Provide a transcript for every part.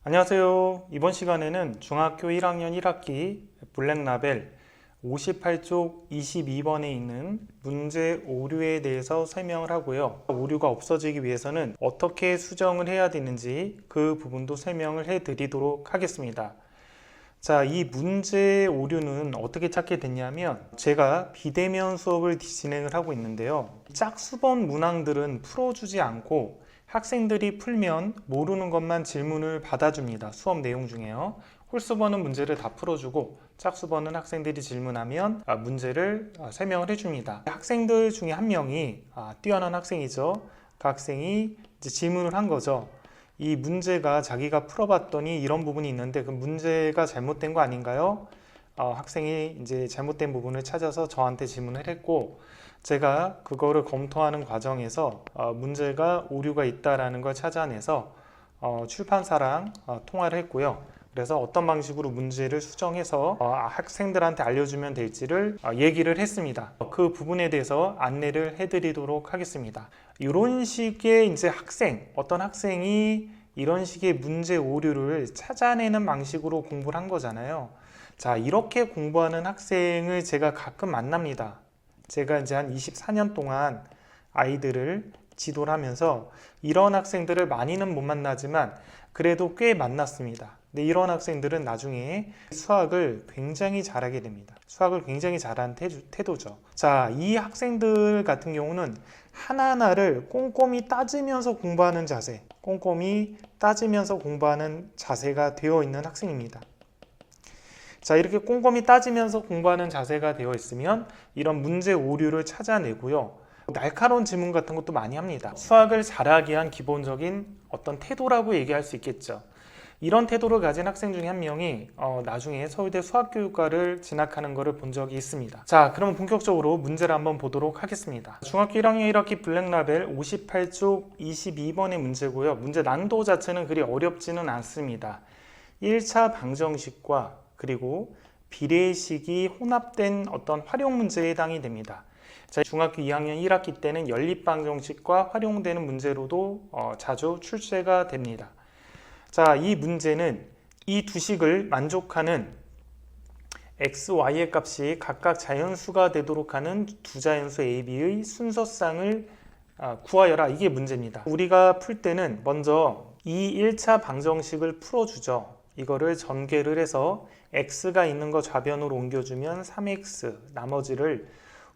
안녕하세요. 이번 시간에는 중학교 1학년 1학기 블랙라벨 58쪽 22번에 있는 문제 오류에 대해서 설명을 하고요. 오류가 없어지기 위해서는 어떻게 수정을 해야 되는지 그 부분도 설명을 해 드리도록 하겠습니다. 자, 이 문제 오류는 어떻게 찾게 됐냐면 제가 비대면 수업을 진행을 하고 있는데요. 짝수번 문항들은 풀어주지 않고 학생들이 풀면 모르는 것만 질문을 받아줍니다. 수업 내용 중에요. 홀수번은 문제를 다 풀어주고 짝수번은 학생들이 질문하면 문제를 설명을 해줍니다. 학생들 중에 한 명이 뛰어난 학생이죠. 그 학생이 이제 질문을 한 거죠. 이 문제가 자기가 풀어봤더니 이런 부분이 있는데 그 문제가 잘못된 거 아닌가요? 학생이 이제 잘못된 부분을 찾아서 저한테 질문을 했고 제가 그거를 검토하는 과정에서 문제가 오류가 있다라는 걸 찾아내서 출판사랑 통화를 했고요. 그래서 어떤 방식으로 문제를 수정해서 학생들한테 알려주면 될지를 얘기를 했습니다. 그 부분에 대해서 안내를 해드리도록 하겠습니다. 이런 식의 이제 어떤 학생이 이런 식의 문제 오류를 찾아내는 방식으로 공부를 한 거잖아요. 자, 이렇게 공부하는 학생을 제가 가끔 만납니다. 제가 이제 한 24년 동안 아이들을 지도를 하면서 이런 학생들을 많이는 못 만나지만 그래도 꽤 만났습니다. 근데 이런 학생들은 나중에 수학을 굉장히 잘하게 됩니다. 수학을 굉장히 잘하는 태도죠. 자, 이 학생들 같은 경우는 하나하나를 꼼꼼히 따지면서 공부하는 자세, 꼼꼼히 따지면서 공부하는 자세가 되어 있는 학생입니다. 자, 이렇게 꼼꼼히 따지면서 공부하는 자세가 되어 있으면 이런 문제 오류를 찾아내고요. 날카로운 질문 같은 것도 많이 합니다. 수학을 잘하게 한 기본적인 어떤 태도라고 얘기할 수 있겠죠. 이런 태도를 가진 학생 중에 한 명이 나중에 서울대 수학교육과를 진학하는 것을 본 적이 있습니다. 자, 그럼 본격적으로 문제를 한번 보도록 하겠습니다. 중학교 1학년 1학기 블랙라벨 58쪽 22번의 문제고요. 문제 난도 자체는 그리 어렵지는 않습니다. 1차 방정식과 그리고 비례식이 혼합된 어떤 활용 문제에 해당이 됩니다. 자, 중학교 2학년 1학기 때는 연립방정식과 활용되는 문제로도 자주 출제가 됩니다. 자, 이 문제는 이 두 식을 만족하는 x, y의 값이 각각 자연수가 되도록 하는 두 자연수 a, b의 순서쌍을 구하여라. 이게 문제입니다. 우리가 풀 때는 먼저 이 1차 방정식을 풀어주죠. 이거를 전개를 해서 x가 있는 거 좌변으로 옮겨주면 3x, 나머지를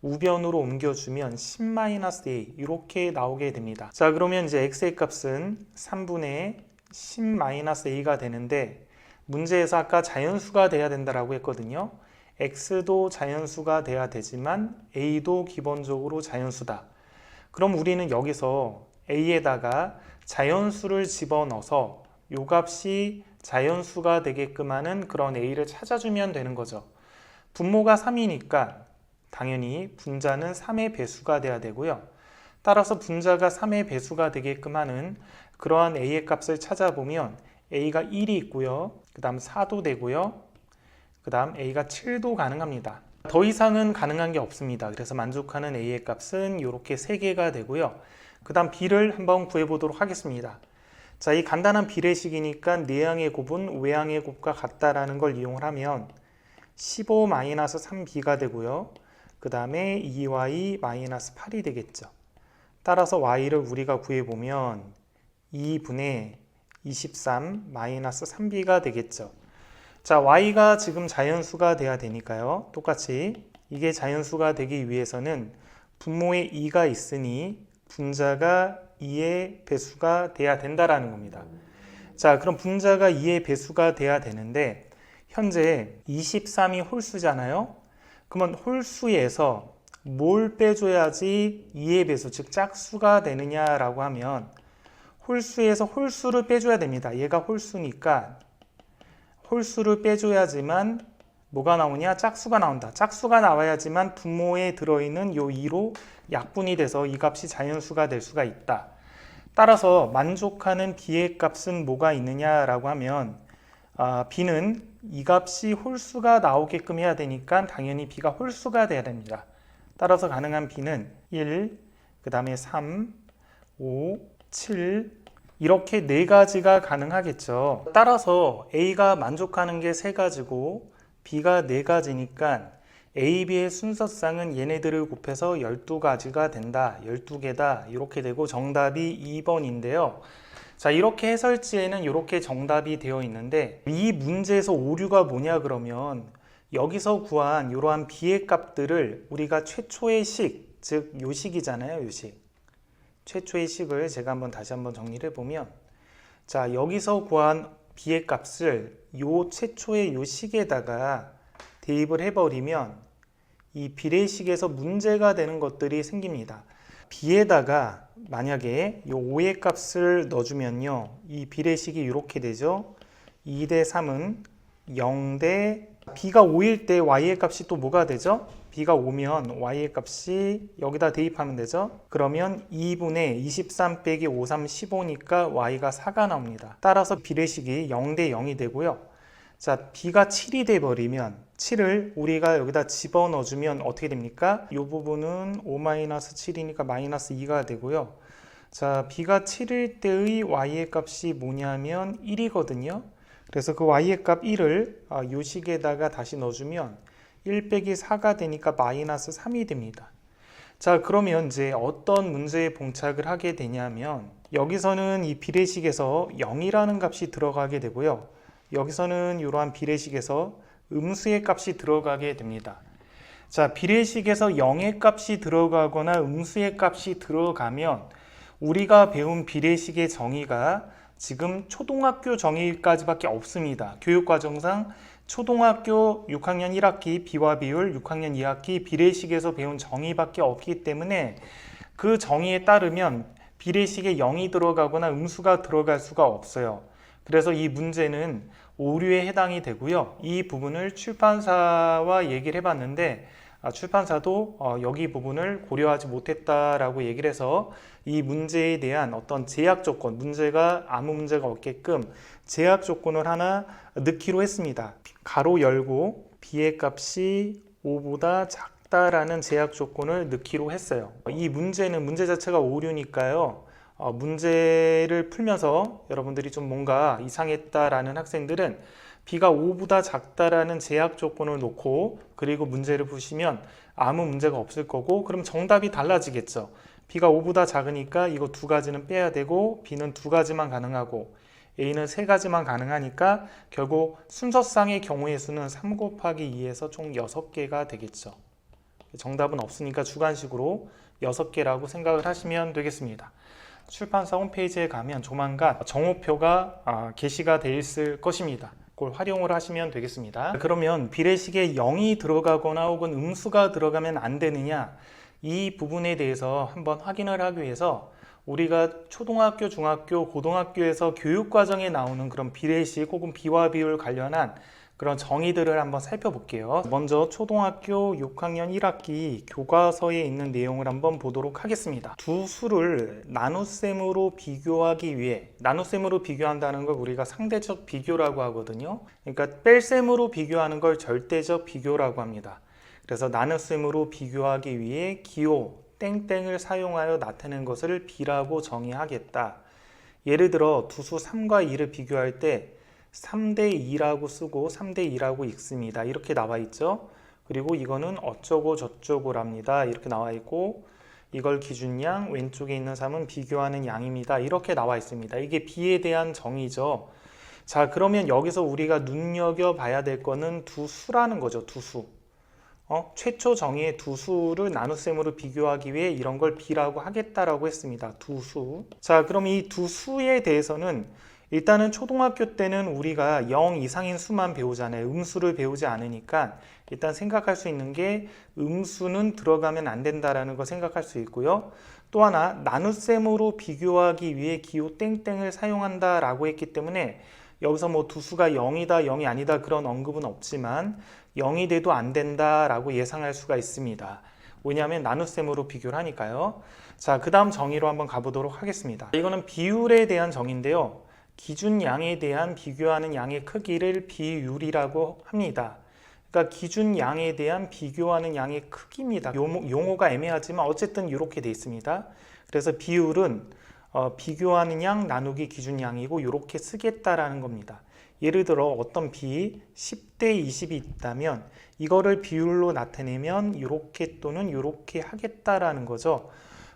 우변으로 옮겨주면 10-a 이렇게 나오게 됩니다. 자, 그러면 이제 x의 값은 3분의 10-a가 되는데 문제에서 아까 자연수가 돼야 된다라고 했거든요. x도 자연수가 돼야 되지만 a도 기본적으로 자연수다. 그럼 우리는 여기서 a에다가 자연수를 집어넣어서 요 값이 자연수가 되게끔 하는 그런 a를 찾아주면 되는 거죠. 분모가 3이니까 당연히 분자는 3의 배수가 돼야 되고요. 따라서 분자가 3의 배수가 되게끔 하는 그러한 a의 값을 찾아보면 a가 1이 있고요. 그 다음 4도 되고요. 그 다음 a가 7도 가능합니다. 더 이상은 가능한 게 없습니다. 그래서 만족하는 a의 값은 이렇게 3개가 되고요. 그 다음 b를 한번 구해보도록 하겠습니다. 자, 이 간단한 비례식이니까 내항의 곱은 외항의 곱과 같다라는 걸 이용을 하면 15-3b가 되고요. 그 다음에 2y-8이 되겠죠. 따라서 y를 우리가 구해보면 2분의 23-3b가 되겠죠. 자, y가 지금 자연수가 돼야 되니까요. 똑같이 이게 자연수가 되기 위해서는 분모에 2가 있으니 분자가 2의 배수가 돼야 된다라는 겁니다. 자, 그럼 분자가 2의 배수가 돼야 되는데 현재 23이 홀수잖아요. 그러면 홀수에서 뭘 빼줘야지 2의 배수, 즉 짝수가 되느냐라고 하면 홀수에서 홀수를 빼줘야 됩니다. 얘가 홀수니까 홀수를 빼줘야지만 뭐가 나오냐? 짝수가 나온다. 짝수가 나와야지만 분모에 들어있는 요 2로 약분이 돼서 이 값이 자연수가 될 수가 있다. 따라서 만족하는 b의 값은 뭐가 있느냐라고 하면 b는 이 값이 홀수가 나오게끔 해야 되니까 당연히 b가 홀수가 돼야 됩니다. 따라서 가능한 b는 1, 그 다음에 3, 5, 7, 이렇게 네 가지가 가능하겠죠. 따라서 A가 만족하는 게 세 가지고 B가 네 가지니까 A, B의 순서상은 얘네들을 곱해서 12가지가 된다. 12개다. 이렇게 되고 정답이 2번인데요. 자, 이렇게 해설지에는 이렇게 정답이 되어 있는데 이 문제에서 오류가 뭐냐 그러면 여기서 구한 이러한 B의 값들을 우리가 최초의 식, 즉 요식이잖아요. 요식. 최초의 식을 제가 다시 한번 정리를 해보면 자, 여기서 구한 B의 값을 요 최초의 요 식에다가 대입을 해버리면 이 비례식에서 문제가 되는 것들이 생깁니다. B에다가 만약에 요 5의 값을 넣어주면요. 이 비례식이 이렇게 되죠. 2대 3은 0대 B가 5일 때 Y의 값이 또 뭐가 되죠? B가 5면 Y의 값이 여기다 대입하면 되죠. 그러면 2분의 23 빼기 5, 3, 15니까 Y가 4가 나옵니다. 따라서 비례식이 0대 0이 되고요. 자, B가 7이 돼버리면 7을 우리가 여기다 집어넣어주면 어떻게 됩니까? 이 부분은 5-7이니까 마이너스 2가 되고요. 자, B가 7일 때의 Y의 값이 뭐냐면 1이거든요. 그래서 그 Y의 값 1을 요 식에다가 다시 넣어주면 1 빼기 4가 되니까 마이너스 3이 됩니다. 자, 그러면 이제 어떤 문제에 봉착을 하게 되냐면 여기서는 이 비례식에서 0이라는 값이 들어가게 되고요. 여기서는 이러한 비례식에서 음수의 값이 들어가게 됩니다. 자, 비례식에서 0의 값이 들어가거나 음수의 값이 들어가면 우리가 배운 비례식의 정의가 지금 초등학교 정의까지밖에 없습니다. 교육과정상 초등학교 6학년 1학기 비와 비율, 6학년 2학기 비례식에서 배운 정의밖에 없기 때문에 그 정의에 따르면 비례식에 0이 들어가거나 음수가 들어갈 수가 없어요. 그래서 이 문제는 오류에 해당이 되고요. 이 부분을 출판사와 얘기를 해봤는데 출판사도 여기 부분을 고려하지 못했다라고 얘기를 해서 이 문제에 대한 어떤 제약 조건, 문제가 아무 문제가 없게끔 제약 조건을 하나 넣기로 했습니다. 가로 열고 B의 값이 5보다 작다라는 제약 조건을 넣기로 했어요. 이 문제는 문제 자체가 오류니까요. 문제를 풀면서 여러분들이 좀 뭔가 이상했다라는 학생들은 B가 5보다 작다라는 제약 조건을 놓고 그리고 문제를 푸시면 아무 문제가 없을 거고 그럼 정답이 달라지겠죠. B가 5보다 작으니까 이거 두 가지는 빼야 되고 B는 두 가지만 가능하고 A는 세 가지만 가능하니까 결국 순서상의 경우의 수는 3 곱하기 2에서 총 6개가 되겠죠. 정답은 없으니까 주관식으로 6개라고 생각을 하시면 되겠습니다. 출판사 홈페이지에 가면 조만간 정오표가 게시가 돼 있을 것입니다. 그걸 활용을 하시면 되겠습니다. 그러면 비례식에 0이 들어가거나 혹은 음수가 들어가면 안 되느냐 이 부분에 대해서 한번 확인을 하기 위해서 우리가 초등학교, 중학교, 고등학교에서 교육과정에 나오는 그런 비례식 혹은 비와 비율 관련한 그런 정의들을 한번 살펴볼게요. 먼저 초등학교 6학년 1학기 교과서에 있는 내용을 한번 보도록 하겠습니다. 두 수를 나눗셈으로 비교하기 위해 나눗셈으로 비교한다는 걸 우리가 상대적 비교라고 하거든요. 그러니까 뺄셈으로 비교하는 걸 절대적 비교라고 합니다. 그래서 나눗셈으로 비교하기 위해 기호 땡땡을 사용하여 나타낸 것을 B라고 정의하겠다. 예를 들어 두 수 3과 2를 비교할 때 3대 2라고 쓰고 3대 2라고 읽습니다. 이렇게 나와 있죠. 그리고 이거는 어쩌고 저쩌고랍니다. 이렇게 나와 있고 이걸 기준양, 왼쪽에 있는 3은 비교하는 양입니다. 이렇게 나와 있습니다. 이게 B에 대한 정의죠. 자, 그러면 여기서 우리가 눈여겨봐야 될 거는 두 수라는 거죠. 두 수. 최초 정의의 두 수를 나눗셈으로 비교하기 위해 이런 걸 B라고 하겠다라고 했습니다. 두 수. 자, 그럼 이 두 수에 대해서는 일단은 초등학교 때는 우리가 0 이상인 수만 배우잖아요. 음수를 배우지 않으니까 일단 생각할 수 있는 게 음수는 들어가면 안 된다라는 거 생각할 수 있고요. 또 하나 나눗셈으로 비교하기 위해 기호 땡땡을 사용한다라고 했기 때문에 여기서 뭐 두 수가 0이다, 0이 아니다 그런 언급은 없지만 0이 돼도 안 된다라고 예상할 수가 있습니다. 왜냐하면 나눗셈으로 비교를 하니까요. 자, 그 다음 정의로 한번 가보도록 하겠습니다. 이거는 비율에 대한 정의인데요. 기준 양에 대한 비교하는 양의 크기를 비율이라고 합니다. 그러니까 기준 양에 대한 비교하는 양의 크기입니다. 용어가 애매하지만 어쨌든 이렇게 돼 있습니다. 그래서 비율은 비교하는 양 나누기 기준 양이고 이렇게 쓰겠다라는 겁니다. 예를 들어 어떤 비 10대 20이 있다면 이거를 비율로 나타내면 이렇게 또는 이렇게 하겠다라는 거죠.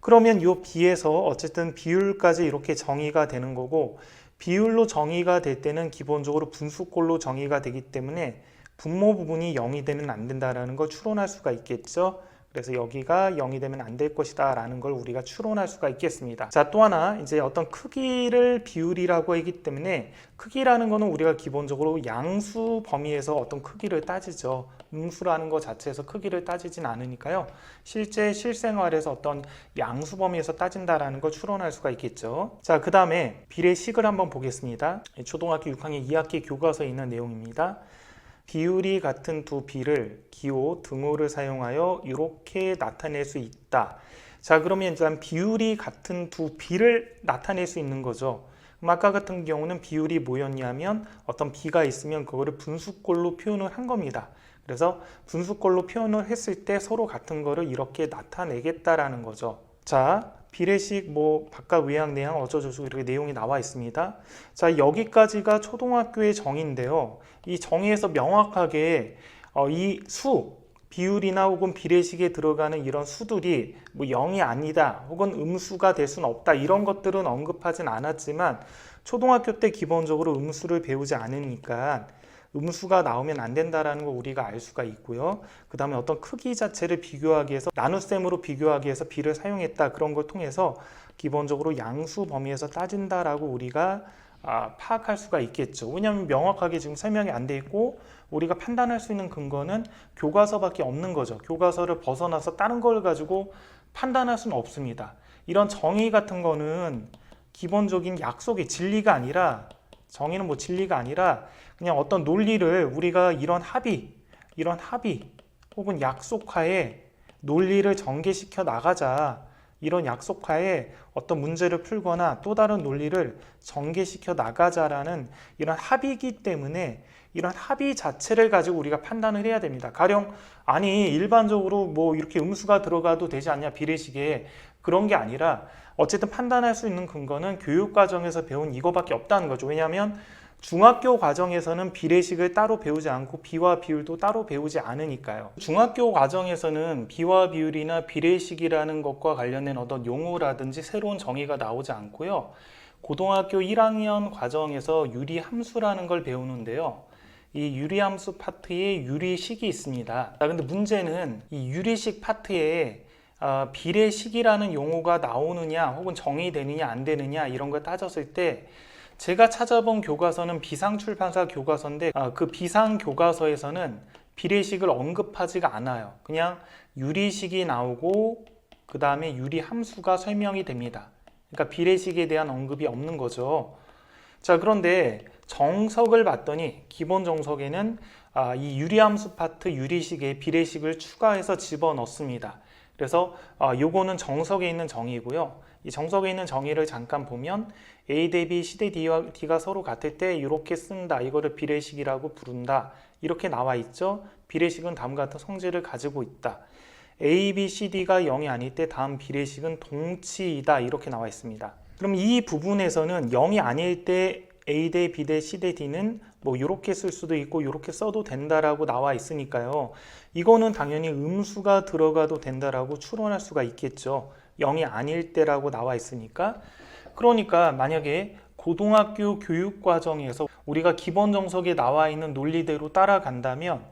그러면 이 비에서 어쨌든 비율까지 이렇게 정의가 되는 거고, 비율로 정의가 될 때는 기본적으로 분수꼴로 정의가 되기 때문에 분모 부분이 0이 되면 안 된다라는 걸 추론할 수가 있겠죠. 그래서 여기가 0이 되면 안 될 것이다 라는 걸 우리가 추론할 수가 있겠습니다. 자, 또 하나 이제 어떤 크기를 비율이라고 하기 때문에 크기라는 거는 우리가 기본적으로 양수 범위에서 어떤 크기를 따지죠. 음수라는 것 자체에서 크기를 따지진 않으니까요. 실제 실생활에서 어떤 양수 범위에서 따진다라는 걸 추론할 수가 있겠죠. 자, 그 다음에 비례식을 한번 보겠습니다. 초등학교 6학년 2학기 교과서에 있는 내용입니다. 비율이 같은 두 비를 기호, 등호를 사용하여 이렇게 나타낼 수 있다. 자, 그러면 일단 비율이 같은 두 비를 나타낼 수 있는 거죠. 아까 같은 경우는 비율이 뭐였냐면 어떤 비가 있으면 그거를 분수꼴로 표현을 한 겁니다. 그래서 분수꼴로 표현을 했을 때 서로 같은 거를 이렇게 나타내겠다라는 거죠. 자, 비례식 뭐 바깥 외양 내양 어쩌고저쩌고 이렇게 내용이 나와 있습니다. 자, 여기까지가 초등학교의 정의인데요. 이 정의에서 명확하게 이 수, 비율이나 혹은 비례식에 들어가는 이런 수들이 뭐 0이 아니다 혹은 음수가 될 수는 없다 이런 것들은 언급하진 않았지만 초등학교 때 기본적으로 음수를 배우지 않으니까 음수가 나오면 안 된다라는 걸 우리가 알 수가 있고요. 그 다음에 어떤 크기 자체를 비교하기 위해서 나눗셈으로 비교하기 위해서 비를 사용했다 그런 걸 통해서 기본적으로 양수 범위에서 따진다라고 우리가 파악할 수가 있겠죠. 왜냐하면 명확하게 지금 설명이 안 돼 있고 우리가 판단할 수 있는 근거는 교과서밖에 없는 거죠. 교과서를 벗어나서 다른 걸 가지고 판단할 수는 없습니다. 이런 정의 같은 거는 기본적인 약속이 진리가 아니라 정의는 뭐 진리가 아니라 그냥 어떤 논리를 우리가 이런 합의 혹은 약속하에 논리를 전개시켜 나가자 이런 약속하에 어떤 문제를 풀거나 또 다른 논리를 전개시켜 나가자라는 이런 합의이기 때문에 이런 합의 자체를 가지고 우리가 판단을 해야 됩니다. 가령 아니 일반적으로 뭐 이렇게 음수가 들어가도 되지 않냐 비례식에 그런 게 아니라 어쨌든 판단할 수 있는 근거는 교육과정에서 배운 이거밖에 없다는 거죠. 왜냐하면 중학교 과정에서는 비례식을 따로 배우지 않고 비와 비율도 따로 배우지 않으니까요. 중학교 과정에서는 비와 비율이나 비례식이라는 것과 관련된 어떤 용어라든지 새로운 정의가 나오지 않고요. 고등학교 1학년 과정에서 유리함수라는 걸 배우는데요. 이 유리함수 파트에 유리식이 있습니다. 근데 문제는 이 유리식 파트에 비례식이라는 용어가 나오느냐 혹은 정의되느냐 안 되느냐 이런 걸 따졌을 때 제가 찾아본 교과서는 비상출판사 교과서인데 그 비상교과서에서는 비례식을 언급하지가 않아요. 그냥 유리식이 나오고 그 다음에 유리함수가 설명이 됩니다. 그러니까 비례식에 대한 언급이 없는 거죠. 자, 그런데 정석을 봤더니 기본 정석에는 이 유리함수 파트 유리식에 비례식을 추가해서 집어넣습니다. 그래서 요거는 정석에 있는 정의고요. 이 정석에 있는 정의를 잠깐 보면 A 대 B, C 대 D가 서로 같을 때 이렇게 쓴다. 이거를 비례식이라고 부른다. 이렇게 나와 있죠. 비례식은 다음과 같은 성질을 가지고 있다. A, B, C, D가 0이 아닐 때 다음 비례식은 동치이다. 이렇게 나와 있습니다. 그럼 이 부분에서는 0이 아닐 때 A 대 B 대 C 대 D는 뭐 이렇게 쓸 수도 있고 이렇게 써도 된다라고 나와 있으니까요. 이거는 당연히 음수가 들어가도 된다라고 추론할 수가 있겠죠. 0이 아닐 때라고 나와 있으니까. 그러니까 만약에 고등학교 교육과정에서 우리가 기본 정석에 나와 있는 논리대로 따라간다면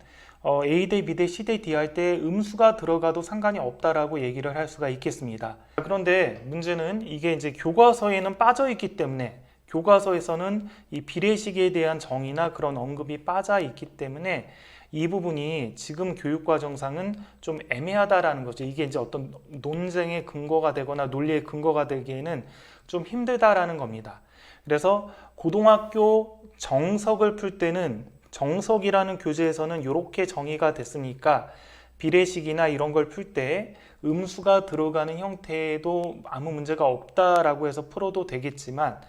A 대 B 대 C 대 D 할 때 음수가 들어가도 상관이 없다라고 얘기를 할 수가 있겠습니다. 그런데 문제는 이게 이제 교과서에는 빠져 있기 때문에 교과서에서는 이 비례식에 대한 정의나 그런 언급이 빠져 있기 때문에 이 부분이 지금 교육과정상은 좀 애매하다라는 거죠. 이게 이제 어떤 논쟁의 근거가 되거나 논리의 근거가 되기에는 좀 힘들다라는 겁니다. 그래서 고등학교 정석을 풀 때는 정석이라는 교재에서는 이렇게 정의가 됐으니까 비례식이나 이런 걸 풀 때 음수가 들어가는 형태에도 아무 문제가 없다라고 해서 풀어도 되겠지만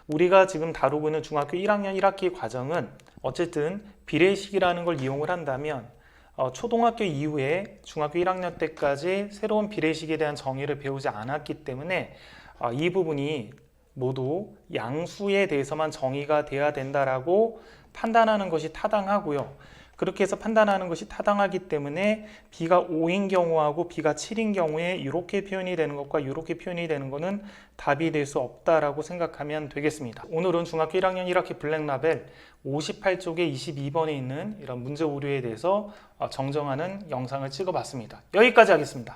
우리가 지금 다루고 있는 중학교 1학년 1학기 과정은 어쨌든 비례식이라는 걸 이용을 한다면 초등학교 이후에 중학교 1학년 때까지 새로운 비례식에 대한 정의를 배우지 않았기 때문에 이 부분이 모두 양수에 대해서만 정의가 돼야 된다라고 판단하는 것이 타당하고요. 그렇게 해서 판단하는 것이 타당하기 때문에 B가 5인 경우하고 B가 7인 경우에 이렇게 표현이 되는 것과 이렇게 표현이 되는 것은 답이 될 수 없다라고 생각하면 되겠습니다. 오늘은 중학교 1학년 1학기 블랙라벨 58쪽에 22번에 있는 이런 문제 오류에 대해서 정정하는 영상을 찍어봤습니다. 여기까지 하겠습니다.